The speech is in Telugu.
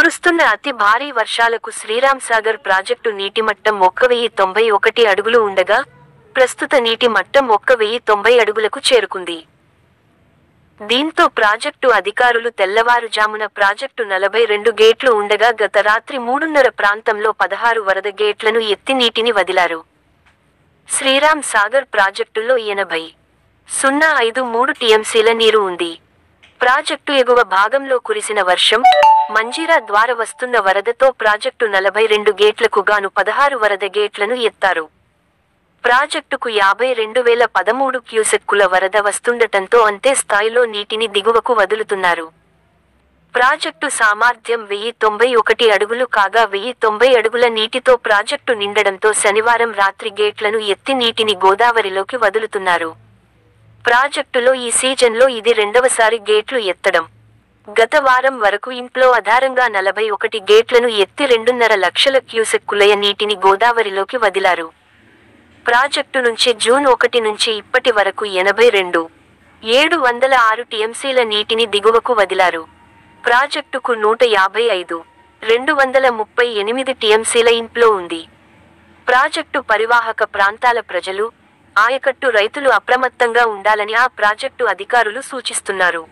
కురుస్తున్న అతి భారీ వర్షాలకు శ్రీరాంసాగర్ ప్రాజెక్టు నీటిమట్టం 1091 అడుగులు ఉండగా, ప్రస్తుత నీటి మట్టం 1090 అడుగులకు చేరుకుంది. దీంతో ప్రాజెక్టు అధికారులు తెల్లవారుజామున ప్రాజెక్టు 42 గేట్లు ఉండగా గత రాత్రి 3:30 ప్రాంతంలో 16 వరద గేట్లను ఎత్తి నీటిని వదిలారు. శ్రీరామ్ సాగర్ ప్రాజెక్టులో 80.053 టీఎంసీల నీరు ఉంది. ప్రాజెక్టు ఎగువ భాగంలో కురిసిన వర్షం, మంజీరా ద్వారా వస్తున్న వరదతో ప్రాజెక్టు 42 గేట్లకు గాను 16 వరద గేట్లను ఎత్తారు. ప్రాజెక్టుకు 52,013 క్యూసెక్కుల వరద వస్తుండటంతో అంతే స్థాయిలో నీటిని దిగువకు వదులుతున్నారు. ప్రాజెక్టు సామర్థ్యం 1091 అడుగులు కాగా 1090 అడుగుల నీటితో ప్రాజెక్టు నిండడంతో శనివారం రాత్రి గేట్లను ఎత్తి నీటిని గోదావరిలోకి వదులుతున్నారు. ప్రాజెక్టులో ఈ సీజన్లో ఇది రెండవసారి గేట్లు ఎత్తడం. గత వారం వరకు ఇంట్లో ఆధారంగా 41 గేట్లను ఎత్తి 2.5 లక్షల క్యూసెక్కుల నీటిని గోదావరిలోకి వదిలారు. ప్రాజెక్టు నుంచి జూన్ 1 నుంచి ఇప్పటి వరకు 82,706 టీఎంసీల నీటిని దిగువకు వదిలారు. ప్రాజెక్టుకు 155,238 టీఎంసీల ఇన్ఫ్లో ఉంది. ప్రాజెక్టు పరివాహక ప్రాంతాల ప్రజలు, ఆయకట్టు రైతులు అప్రమత్తంగా ఉండాలని ఆ ప్రాజెక్టు అధికారులు సూచిస్తున్నారు.